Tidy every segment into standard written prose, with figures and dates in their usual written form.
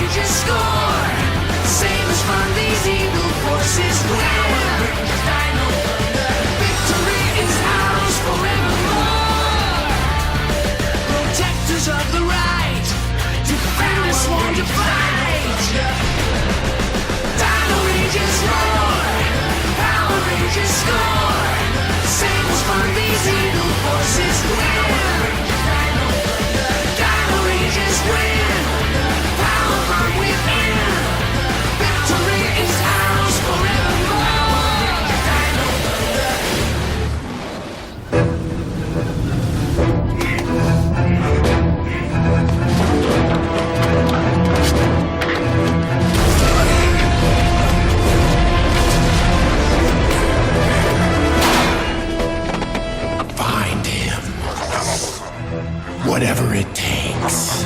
Rangers score. Sailors from these evil forces win. Victory is ours forevermore. Protectors of the right, defenders sworn to fight. Dino Rangers roar, Power Rangers score. Sailors from these evil forces win. Dino Rangers win, power from within. Victory is ours forevermore. Find him. Whatever it takes.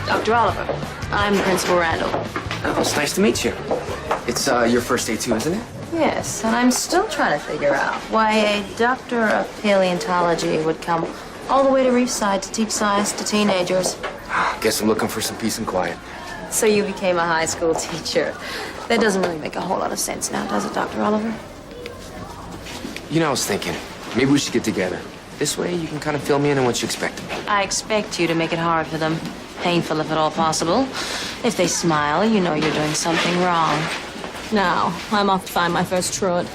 Dr. Oliver, I'm Principal Randall. Oh, it's nice to meet you. It's your first day too, isn't it? Yes, and I'm still trying to figure out why a doctor of paleontology would come all the way to Reefside to teach science to teenagers. Guess I'm looking for some peace and quiet. So you became a high school teacher. That doesn't really make a whole lot of sense now, does it, Dr. Oliver? You know, I was thinking, maybe we should get together. This way you can kind of fill me in on what you expect of me. I expect you to make it hard for them. Painful, if at all possible. If they smile, you know you're doing something wrong. Now, I'm off to find my first truant.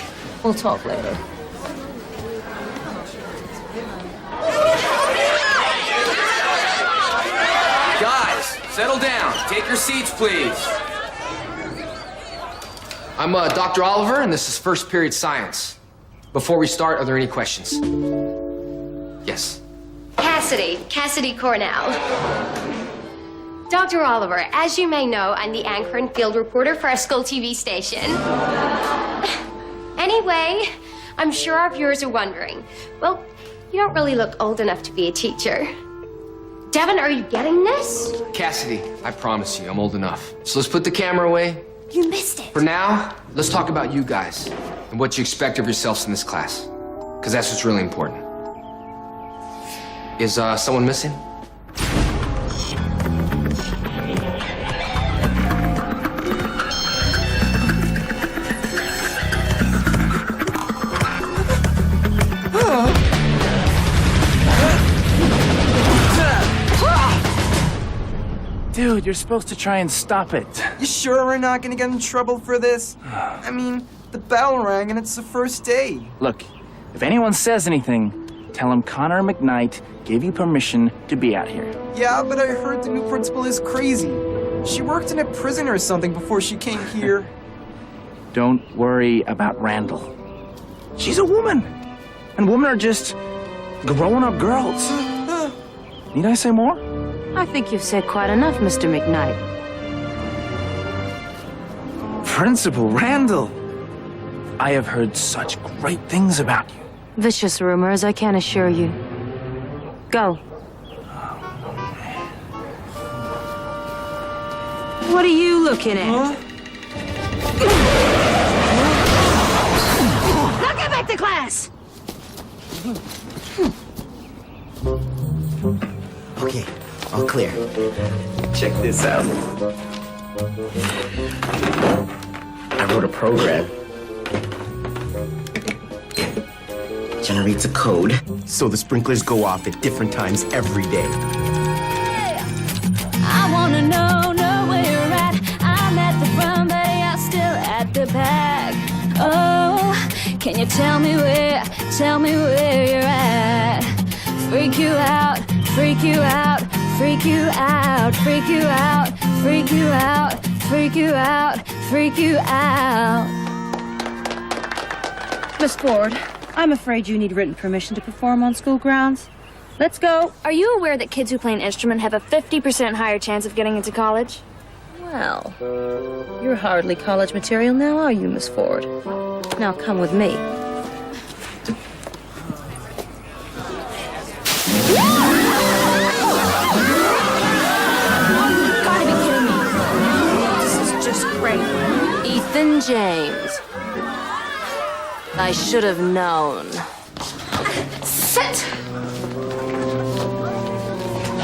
We'll talk later. Guys, settle down. Take your seats, please. I'm Dr. Oliver, and this is first period science. Before we start, are there any questions? Yes. Cassidy Cornell. Dr. Oliver, as you may know, I'm the anchor and field reporter for our school TV station. Anyway, I'm sure our viewers are wondering, well, you don't really look old enough to be a teacher. Devin, are you getting this? Cassidy, I promise you, I'm old enough. So let's put the camera away. You missed it. For now, let's talk about you guys and what you expect of yourselves in this class. Because that's what's really important. Is someone missing? Dude, you're supposed to try and stop it. You sure we're not gonna get in trouble for this? I mean, the bell rang and it's the first day. Look, If anyone says anything, tell them Connor McKnight gave you permission to be out here. Yeah, but I heard the new principal is crazy. She worked in a prison or something before she came here. Don't worry about Randall. She's a woman. And women are just grown-up girls. Need I say more? I think you've said quite enough, Mr. McKnight. Principal Randall, I have heard such great things about you. Vicious rumors, I can assure you. Go. What are you looking at? Huh? Now get back to class! Okay, all clear. Check this out. I wrote a program. Generates a code so the sprinklers go off at different times every day. I wanna know where you're at. I'm at the front, but you're still at the back. Oh, can you tell me where you're at? Freak you out, freak you out, freak you out, freak you out, freak you out, freak you out, freak you out. Miss Ford, I'm afraid you need written permission to perform on school grounds. Let's go. Are you aware that kids who play an instrument have a 50% higher chance of getting into college? Well, you're hardly college material now, are you, Miss Ford? Now come with me. Gotta be kidding me. This is just great. Ethan James. I should have known. Sit!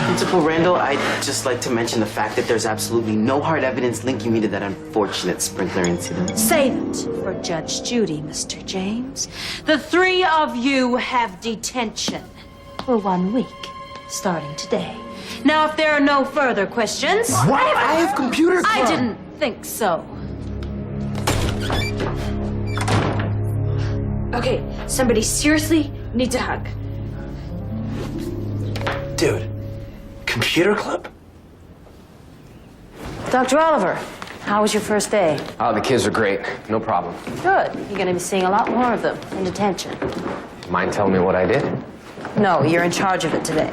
Principal Randall, I'd just like to mention the fact that there's absolutely no hard evidence linking me to that unfortunate sprinkler incident. Save it for Judge Judy, Mr. James. The three of you have detention for 1 week, starting today. Now, if there are no further questions... What? I have computer club. I didn't think so. Okay, somebody seriously needs a hug. Dude, computer club? Dr. Oliver, how was your first day? Oh, the kids are great. No problem. Good. You're going to be seeing a lot more of them in detention. Mind telling me what I did? No, you're in charge of it today.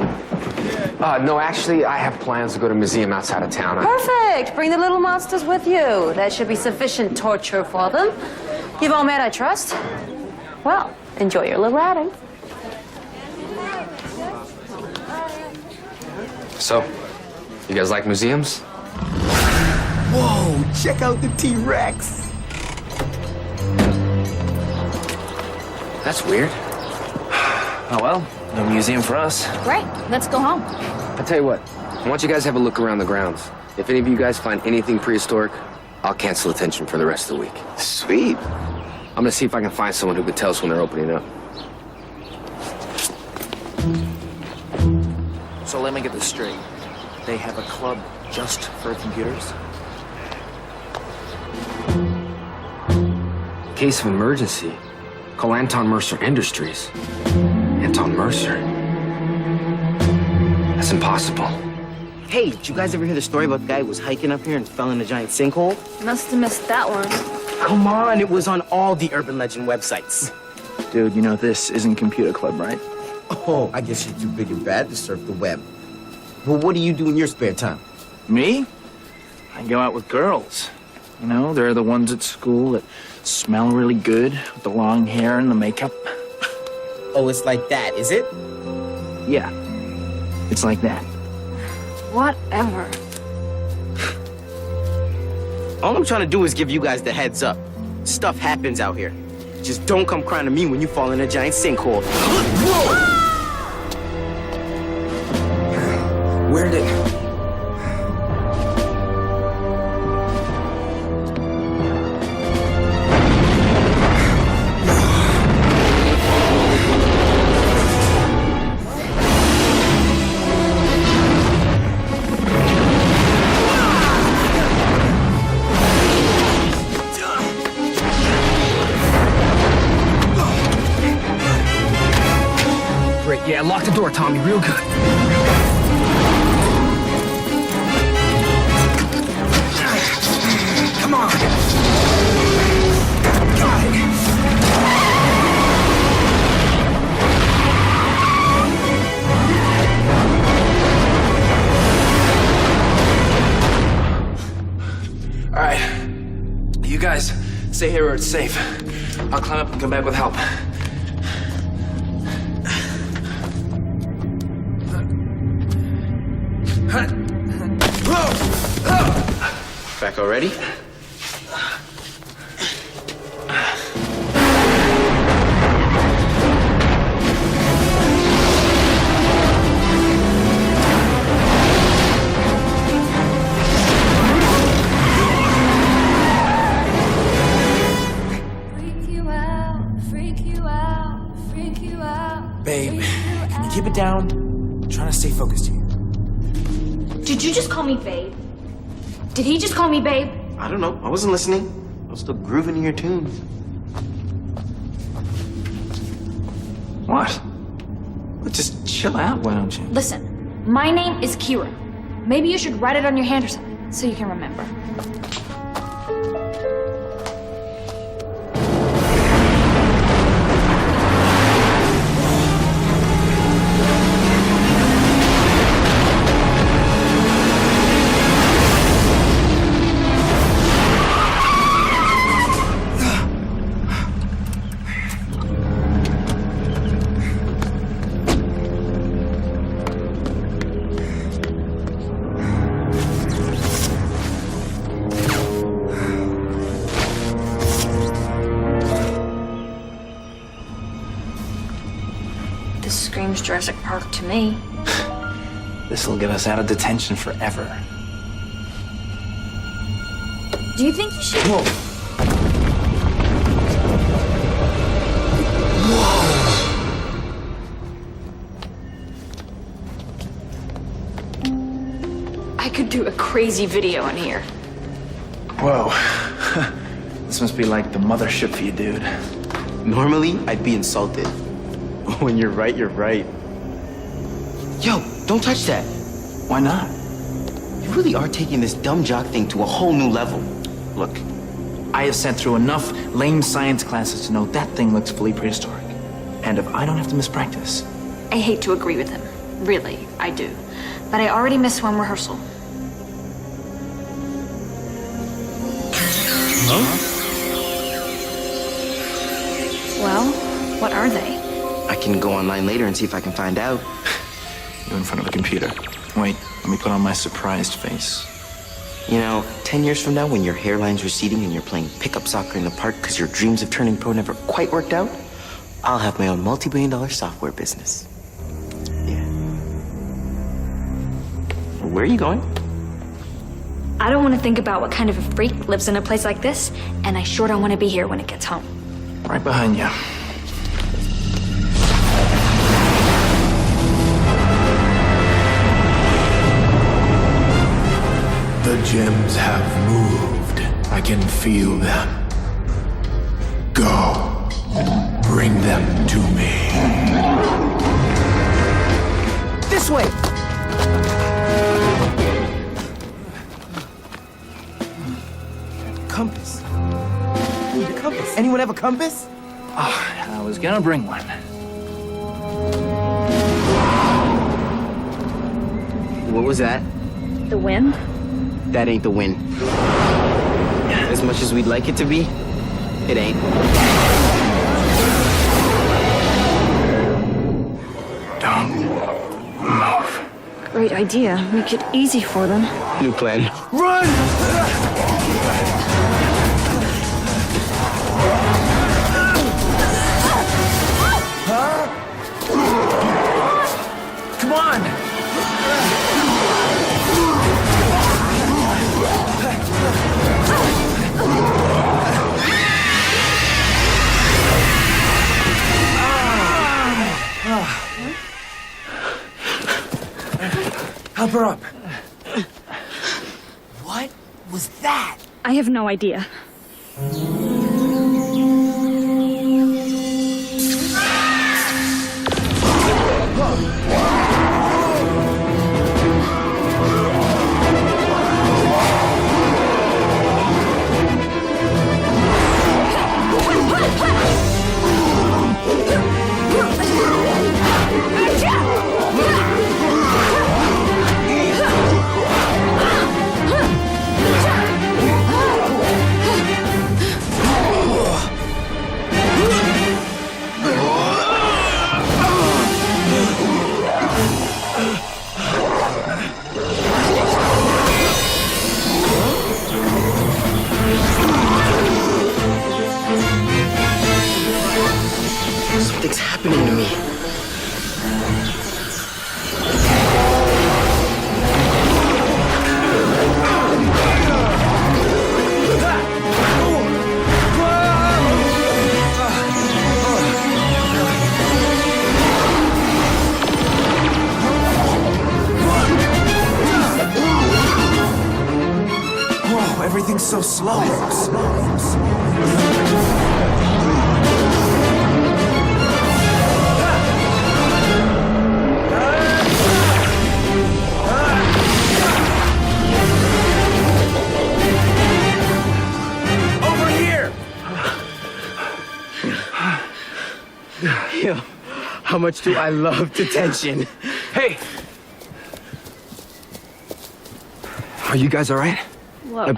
No, actually, I have plans to go to a museum outside of town. Perfect. Bring the little monsters with you. That should be sufficient torture for them. You've all met, I trust. Well, enjoy your little outing. So, you guys like museums? Whoa, check out the T-Rex. That's weird. Oh well, no museum for us. Great, let's go home. I tell you what, I want you guys to have a look around the grounds. If any of you guys find anything prehistoric, I'll cancel attention for the rest of the week. Sweet. I'm gonna see if I can find someone who could tell us when they're opening up. So let me get this straight. They have a club just for computers? Case of emergency. Call Anton Mercer Industries. Anton Mercer? That's impossible. Hey, did you guys ever hear the story about the guy who was hiking up here and fell in a giant sinkhole? Must have missed that one. Come on, it was on all the urban legend websites. Dude, you know this isn't computer club, right? Oh, I guess you're too big and bad to surf the web. Well, what do you do in your spare time? Me? I go out with girls. You know, they're the ones at school that smell really good with the long hair and the makeup. Oh, it's like that, is it? Yeah, it's like that. Whatever. All I'm trying to do is give you guys the heads up. Stuff happens out here. Just don't come crying to me when you fall in a giant sinkhole. Whoa! Where did... door, Tommy, real good. Come on. Got it. All right. You guys stay here where it's safe. I'll climb up and come back with help. Back already? Babe, can you keep it down? I'm trying to stay focused here. Did you just call me babe? Did he just call me babe? I don't know. I wasn't listening. I was still grooving to your tunes. What? Well, just chill out, why don't you? Listen, my name is Kira. Maybe you should write it on your hand or something so you can remember. This screams Jurassic Park to me. This'll get us out of detention forever. Do you think you should... Whoa. I could do a crazy video in here. Whoa. This must be like the mothership for you, dude. Normally, I'd be insulted. When you're right, you're right. Yo, don't touch that. Why not? You really are taking this dumb jock thing to a whole new level. Look, I have sat through enough lame science classes to know that thing looks fully prehistoric. And if I don't have to miss practice... I hate to agree with him. Really, I do. But I already missed one rehearsal. Well, what are they? I can go online later and see if I can find out. You're in front of a computer. Wait, let me put on my surprised face. You know, 10 years from now, when your hairline's receding and you're playing pickup soccer in the park because your dreams of turning pro never quite worked out, I'll have my own multi-billion-dollar software business. Yeah. Where are you going? I don't want to think about what kind of a freak lives in a place like this, and I sure don't want to be here when it gets home. Right behind you. The gems have moved. I can feel them. Go. Bring them to me. This way! Compass. I need a compass. Anyone have a compass? I was gonna bring one. What was that? The wind? That ain't the wind. As much as we'd like it to be, it ain't. Don't move. Great idea. Make it easy for them. New plan. Run! Come on! Help her up. What was that? I have no idea. Whoa. everything's so slow. Over here! Yo, how much do I love detention? Hey! Are you guys all right?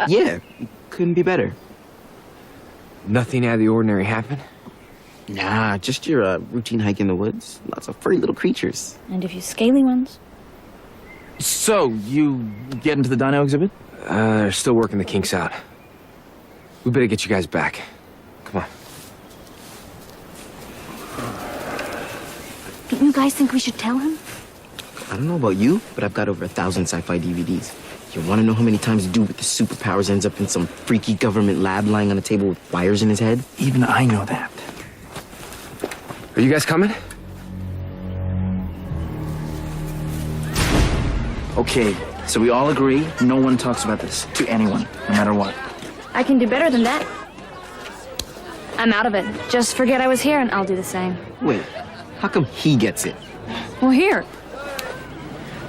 Yeah, couldn't be better. Nothing out of the ordinary happened? Nah, just your routine hike in the woods. Lots of furry little creatures. And a few scaly ones. So, you get into the dino exhibit? They're still working the kinks out. We better get you guys back. Come on. Don't you guys think we should tell him? I don't know about you, but I've got over 1,000 sci-fi DVDs. You want to know how many times a dude with the superpowers ends up in some freaky government lab lying on a table with wires in his head? Even I know that. Are you guys coming? Okay, so we all agree no one talks about this to anyone, no matter what. I can do better than that. I'm out of it. Just forget I was here and I'll do the same. Wait, how come he gets it? Well, here.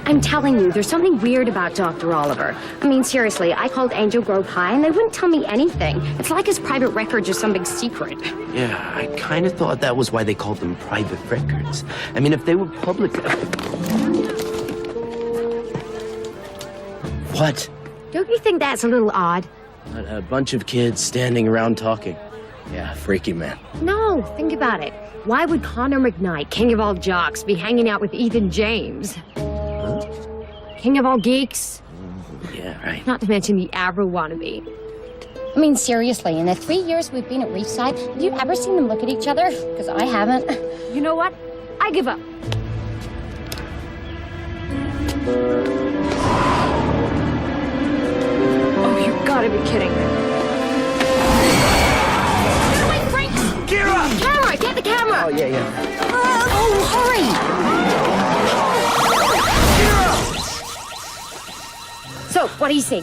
I'm telling you, there's something weird about Dr. Oliver. I mean, seriously, I called Angel Grove High and they wouldn't tell me anything. It's like his private records are some big secret. Yeah, I kind of thought that was why they called them private records. I mean, if they were public... What? Don't you think that's a little odd? A bunch of kids standing around talking. Yeah, freaky, man. No, think about it. Why would Connor McKnight, king of all jocks, be hanging out with Ethan James? Huh? King of all geeks? Yeah, right. Not to mention the Avro wannabe. I mean, seriously, in the 3 years we've been at Reefside, have you ever seen them look at each other? Because I haven't. You know what? I give up. Oh, you gotta be kidding. Wait, Frank! Camera! Get the camera! Oh, yeah. So, what do you see?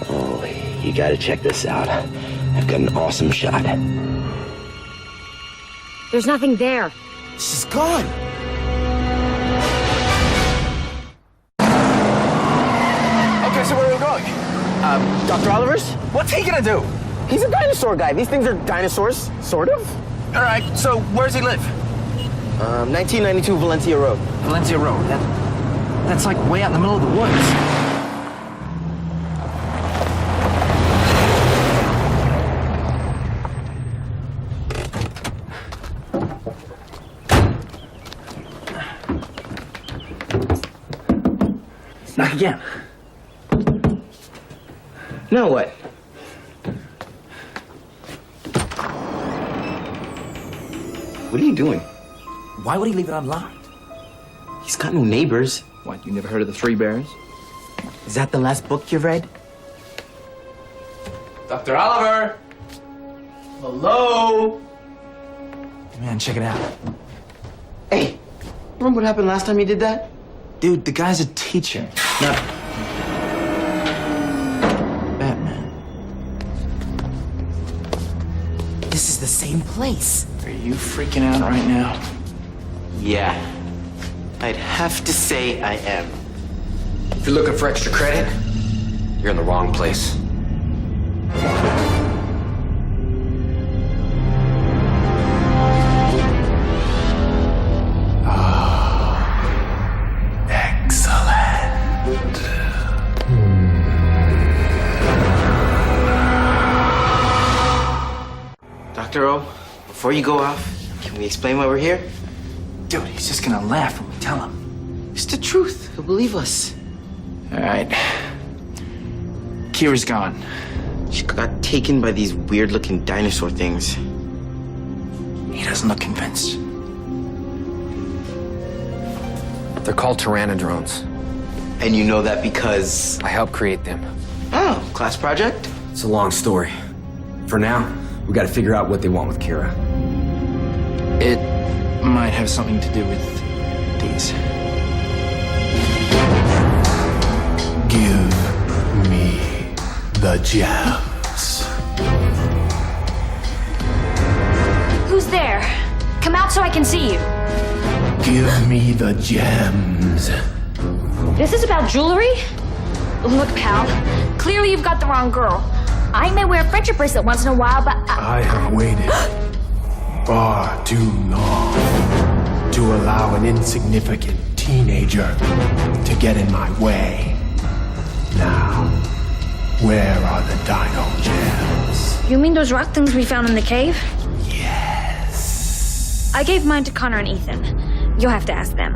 Oh, you gotta check this out. I've got an awesome shot. There's nothing there. She's gone. Okay, so where are we going? Dr. Oliver's? What's he gonna do? He's a dinosaur guy. These things are dinosaurs, sort of. All right, so where's he live? 1992 Valencia Road. Valencia Road. That's like way out in the middle of the woods. Knock again. Now what? What are you doing? Why would he leave it unlocked? He's got no neighbors. What, you never heard of the Three Bears? Is that the last book you've read? Dr. Oliver! Hello? Man, check it out. Hey, remember what happened last time you did that? Dude, the guy's a teacher, not Batman. This is the same place. Are you freaking out right now? Yeah. I'd have to say I am. If you're looking for extra credit, you're in the wrong place. Dr. O, before you go off, can we explain why we're here? Dude, he's just gonna laugh when we tell him. It's the truth. He'll believe us. All right. Kira's gone. She got taken by these weird-looking dinosaur things. He doesn't look convinced. They're called Pteranodrones. And you know that because... I helped create them. Oh, class project? It's a long story. For now, we gotta figure out what they want with Kira. It might have something to do with these. Give me the gems. Who's there? Come out so I can see you. Give me the gems. This is about jewelry? Look, pal, clearly you've got the wrong girl. I may wear a friendship bracelet once in a while, but I have waited far too long to allow an insignificant teenager to get in my way. Now, where are the dino gems? You mean those rock things we found in the cave? Yes. I gave mine to Connor and Ethan. You'll have to ask them.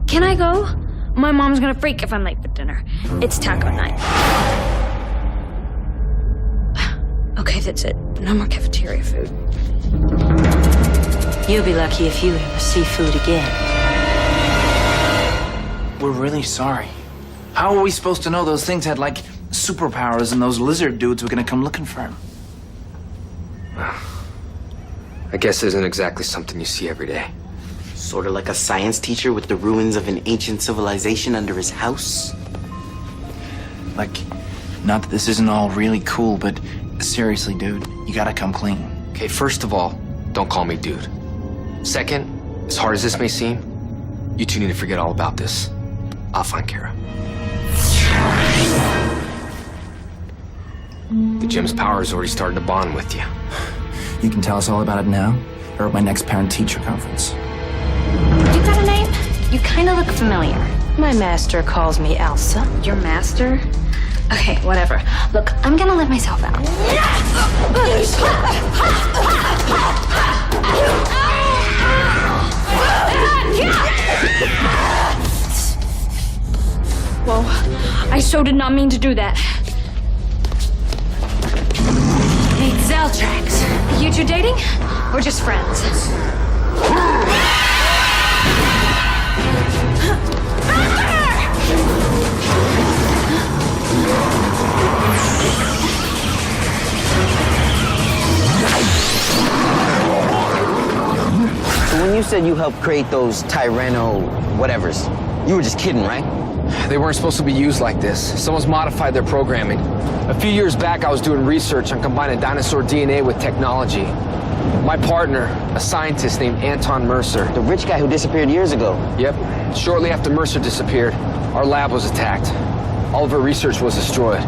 Can I go? My mom's gonna freak if I'm late for dinner. It's taco night. Okay, that's it. No more cafeteria food. You'll be lucky if you ever see food again. We're really sorry. How are we supposed to know those things had, like, superpowers and those lizard dudes were gonna come looking for him? I guess it isn't exactly something you see every day. Sort of like a science teacher with the ruins of an ancient civilization under his house. Like, not that this isn't all really cool, but seriously, dude, you gotta come clean. Okay, first of all, don't call me dude. Second, as hard as this may seem, you two need to forget all about this. I'll find Kara. The gym's power is already starting to bond with you. You can tell us all about it now, or at my next parent-teacher conference. You got a name? You kind of look familiar. My master calls me Elsa. Your master? Okay, whatever. Look, I'm gonna let myself out. Whoa, I so did not mean to do that. Need Zeltrax. You two dating? Or just friends? So when you said you helped create those Tyranno whatevers, you were just kidding, right? They weren't supposed to be used like this. Someone's modified their programming. A few years back, I was doing research on combining dinosaur DNA with technology. My partner, a scientist named Anton Mercer. The rich guy who disappeared years ago. Yep. Shortly after Mercer disappeared, our lab was attacked. All of our research was destroyed.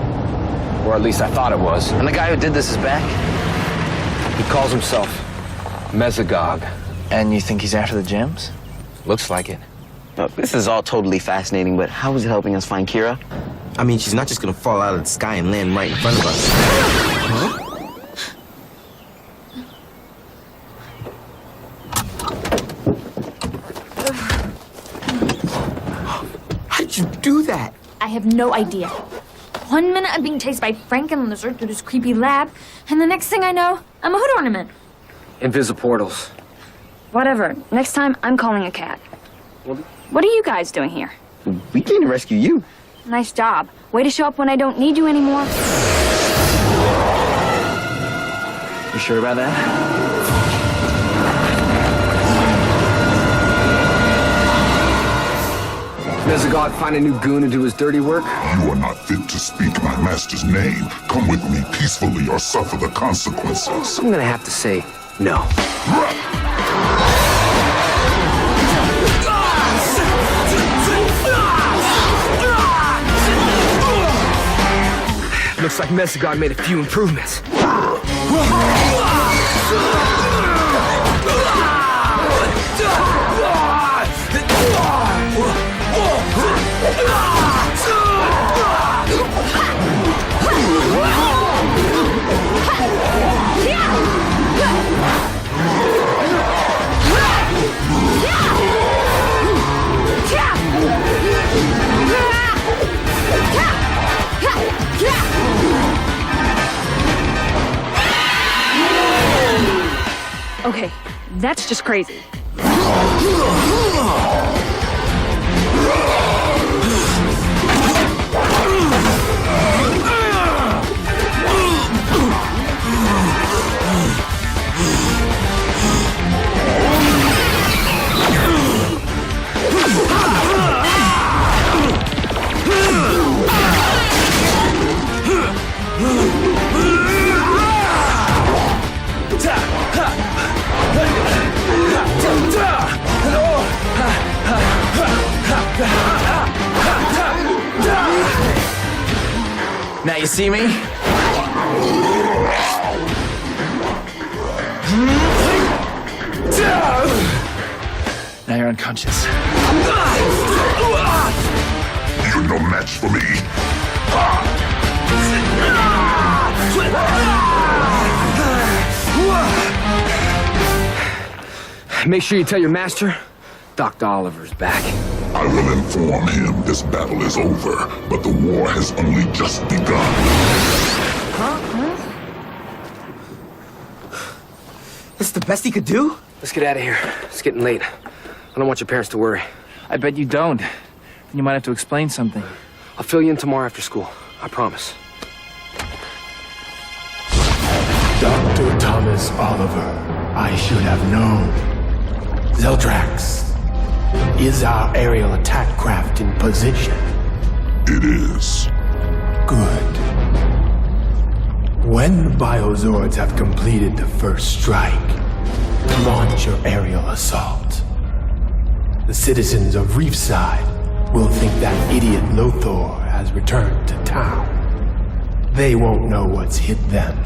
Or at least I thought it was. And the guy who did this is back? He calls himself Mesogog. And you think he's after the gems? Looks like it. Look, this is all totally fascinating, but how is it helping us find Kira? I mean, she's not just gonna fall out of the sky and land right in front of us. Huh? How did you do that? I have no idea. 1 minute I'm being chased by Franken Lizard through this creepy lab, and the next thing I know, I'm a hood ornament. Invisiportals. Whatever. Next time, I'm calling a cab. What are you guys doing here? We came to rescue you. Nice job. Way to show up when I don't need you anymore. You sure about that? Mesogog find a new goon to do his dirty work? You are not fit to speak my master's name. Come with me peacefully or suffer the consequences. I'm gonna have to say no. Looks like Mesogog made a few improvements. Okay, that's just crazy. Now you see me? Now you're unconscious. You're no match for me. Make sure you tell your master, Dr. Oliver's back. I will inform him this battle is over, but the war has only just begun. That's the best he could do? Let's get out of here. It's getting late. I don't want your parents to worry. I bet you don't. Then you might have to explain something. I'll fill you in tomorrow after school. I promise. Dr. Thomas Oliver, I should have known. Zeldrax, is our aerial attack craft in position? It is. Good. When the Biozords have completed the first strike, launch your aerial assault. The citizens of Reefside will think that idiot Lothor has returned to town. They won't know what's hit them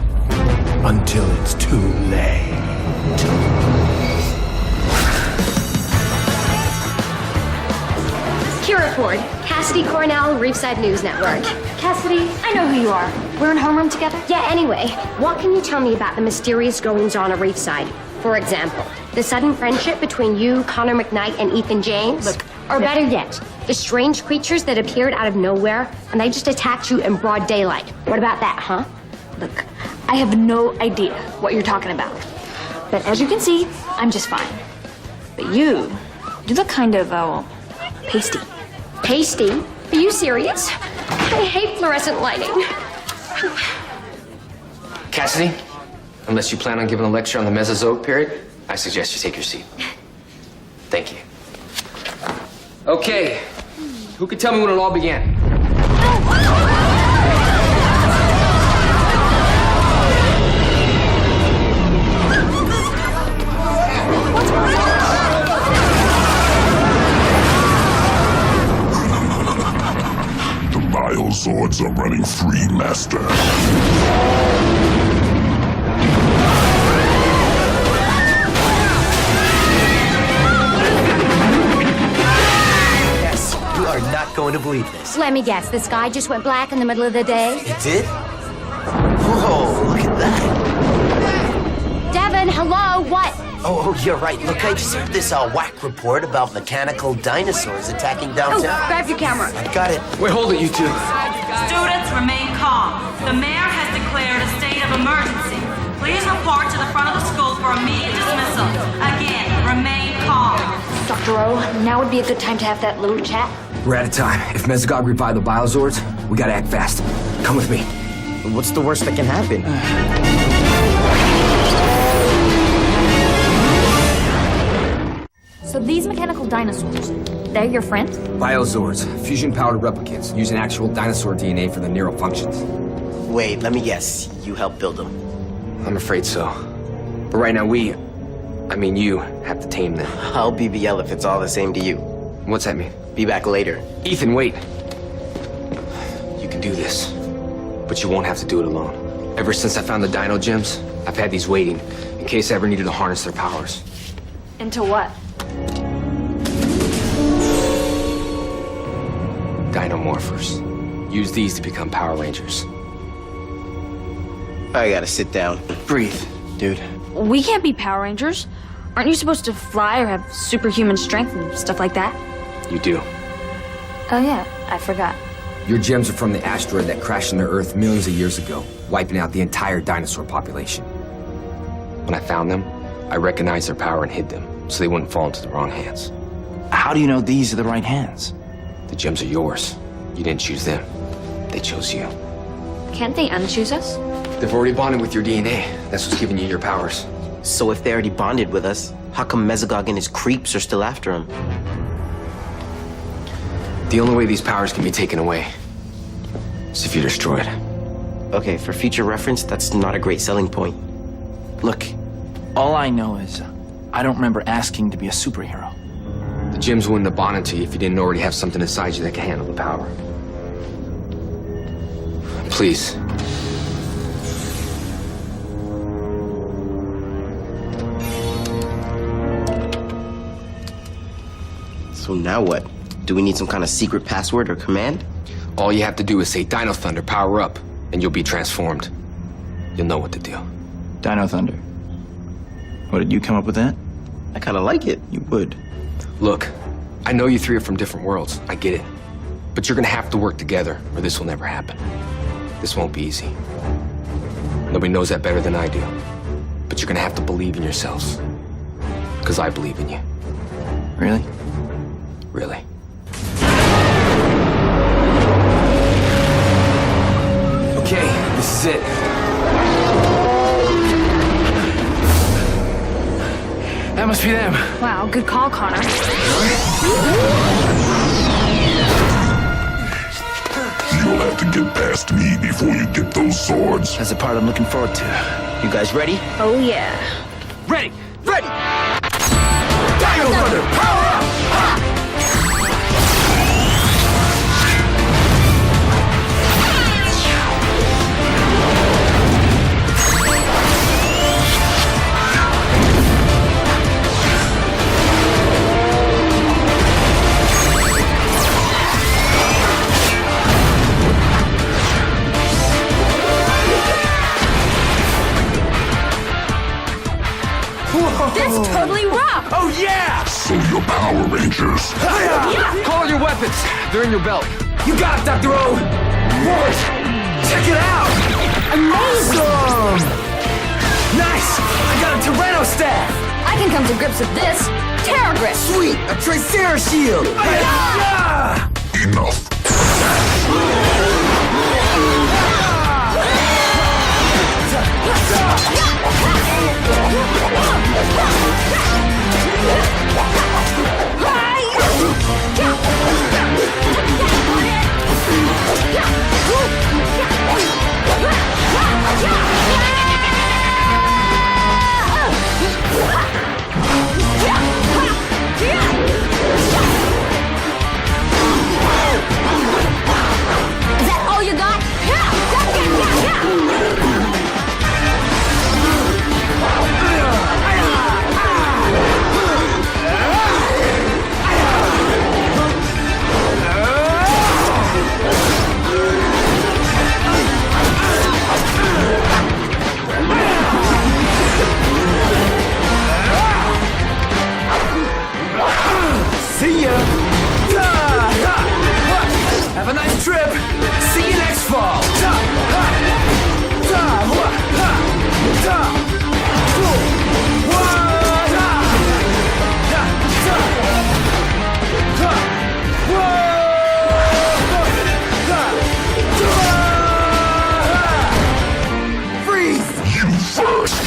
until it's too late. Kira Ford, Cassidy Cornell, Reefside News Network. Cassidy, I know who you are. We're in homeroom together? Yeah, anyway, what can you tell me about the mysterious goings-on of Reefside? For example, the sudden friendship between you, Connor McKnight, and Ethan James? Look, or better yet, the strange creatures that appeared out of nowhere and they just attacked you in broad daylight. What about that, huh? Look, I have no idea what you're talking about. But as you can see, I'm just fine. But you look kind of, pasty. Pasty? Are you serious? I hate fluorescent lighting. Cassidy, unless you plan on giving a lecture on the Mesozoic period, I suggest you take your seat. Thank you. Okay, who can tell me when it all began? Biozords are running free, Master. Yes, you are not going to believe this. Let me guess, the sky just went black in the middle of the day? It did? Whoa, look at that. Devin, hello, what? Oh, you're right. Look, I just heard this whack report about mechanical dinosaurs attacking downtown. Oh, grab your camera. I've got it. Wait, hold it, you two. Students, remain calm. The mayor has declared a state of emergency. Please report to the front of the school for immediate dismissal. Again, remain calm. Dr. O, now would be a good time to have that little chat. We're out of time. If Mesogog revived the Biozords, we gotta act fast. Come with me. What's the worst that can happen? So these mechanical dinosaurs, they're your friends? Biozords, fusion-powered replicants, using actual dinosaur DNA for their neural functions. Wait, let me guess. You helped build them. I'm afraid so. But right now you have to tame them. I'll BBL if it's all the same to you. What's that mean? Be back later. Ethan, wait. You can do this, but you won't have to do it alone. Ever since I found the dino gems, I've had these waiting, in case I ever needed to harness their powers. Into what? Dinomorphers. Use these to become Power Rangers. I gotta sit down. Breathe, dude. We can't be Power Rangers. Aren't you supposed to fly or have superhuman strength and stuff like that? You do. Oh yeah, I forgot. Your gems are from the asteroid that crashed into Earth millions of years ago, wiping out the entire dinosaur population. When I found them, I recognized their power and hid them, so they wouldn't fall into the wrong hands. How do you know these are the right hands? The gems are yours. You didn't choose them. They chose you. Can't they unchoose us? They've already bonded with your DNA. That's what's giving you your powers. So if they already bonded with us, how come Mesogog and his creeps are still after him? The only way these powers can be taken away is if you're destroyed. Okay, for future reference, that's not a great selling point. Look, all I know is I don't remember asking to be a superhero. The gems wouldn't have bonded to you if you didn't already have something inside you that can handle the power. Please. So now what? Do we need some kind of secret password or command? All you have to do is say Dino Thunder, power up, and you'll be transformed. You'll know what to do. Dino Thunder. What, did you come up with that? I kind of like it. You would. Look, I know you three are from different worlds. I get it. But you're gonna have to work together, or this will never happen. This won't be easy. Nobody knows that better than I do. But you're gonna have to believe in yourselves. Because I believe in you. Really? Really. Okay, this is it. That must be them. Wow, good call, Connor. You'll have to get past me before you get those swords. That's the part I'm looking forward to. You guys ready? Oh, yeah. Ready! Ready! Dino Thunder, power up! This totally rocks! Oh, yeah! So your Power Rangers. Call your weapons. They're in your belt. You got it, Dr. O! Boys, check it out! Amazing! Nice! I got a Tyranno staff! I can come to grips with this. Terror Grip! Sweet, a Tricera shield. Yeah! Enough. Is that all you got? See ya! Have a nice trip! See you next fall! Freeze! You first.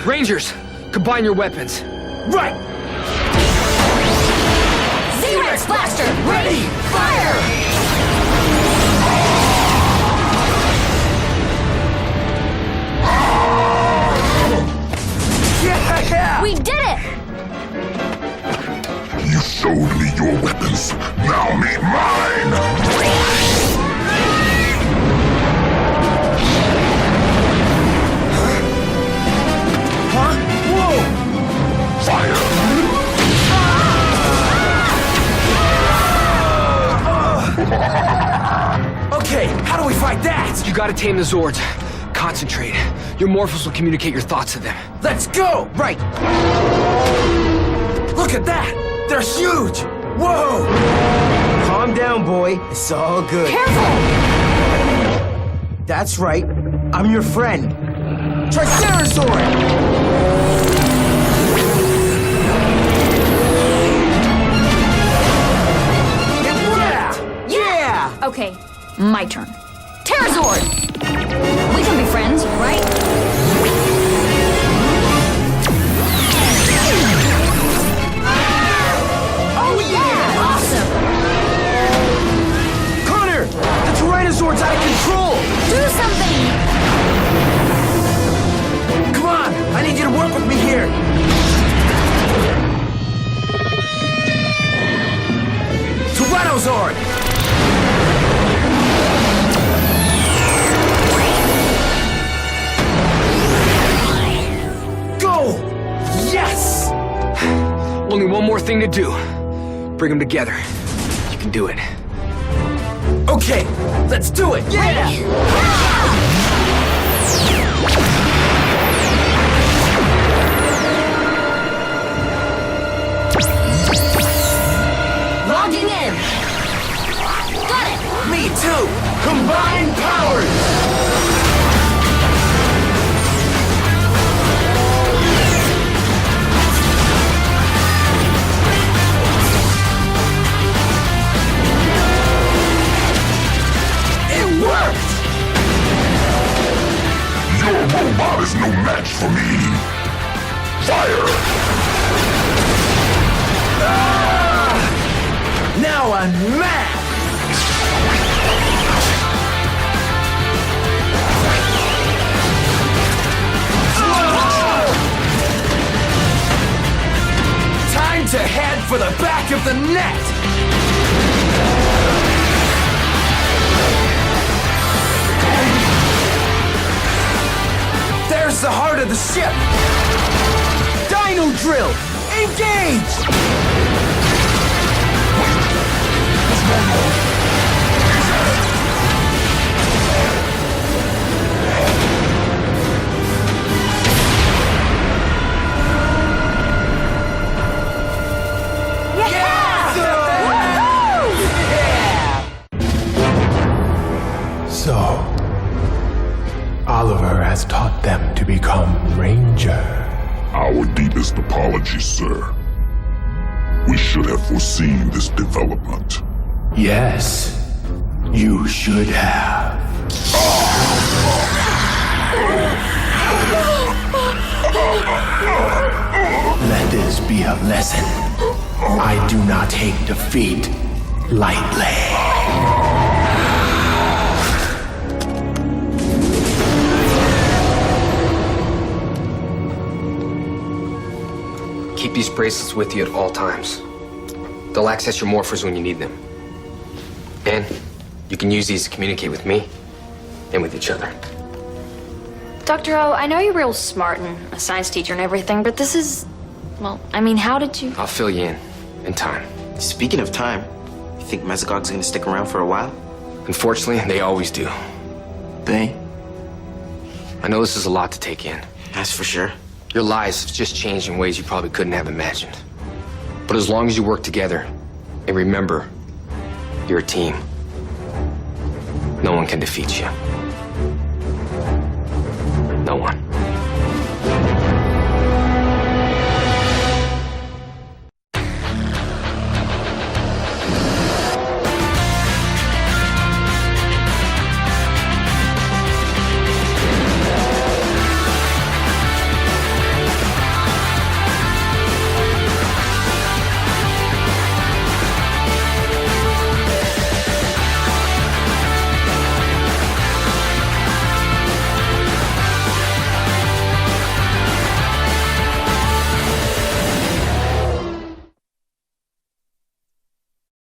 Rangers, combine your weapons. Right! Z-Rex Blaster! Ready! Fire! Yeah! We did it! You showed me your weapons. Now meet mine. Huh? Whoa! Fire. Okay, how do we fight that? You gotta tame the Zords. Concentrate. Your morphos will communicate your thoughts to them. Let's go! Right! Look at that! They're huge! Whoa! Calm down, boy. It's all good. Careful! That's right. I'm your friend. Tricerazord! Yeah! Okay, my turn. Terrazord! We can be friends, right? Oh, yeah! Awesome! Connor! The Tyrannosaur's out of control! Do something! more thing to do. Bring them together. You can do it. Okay, let's do it! Logging in. Got it. Me too! Combine powers! Your robot is no match for me. Fire! Now I'm mad! Time to head for the back of the net! There's the heart of the ship! Dino drill! Engage! So, Oliver has taught them to become Ranger. Our deepest apologies, sir. We should have foreseen this development. Yes, you should have. Let this be a lesson. I do not take defeat lightly. Keep these bracelets with you at all times. They'll access your morphers when you need them. And you can use these to communicate with me and with each other. Dr. O, I know you're real smart and a science teacher and everything, but this is... Well, I mean, how did you... I'll fill you in time. Speaking of time, you think Mesogog's gonna stick around for a while? Unfortunately, they always do. They? I know this is a lot to take in. That's for sure. Your lives have just changed in ways you probably couldn't have imagined. But as long as you work together, and remember, you're a team, no one can defeat you. No one.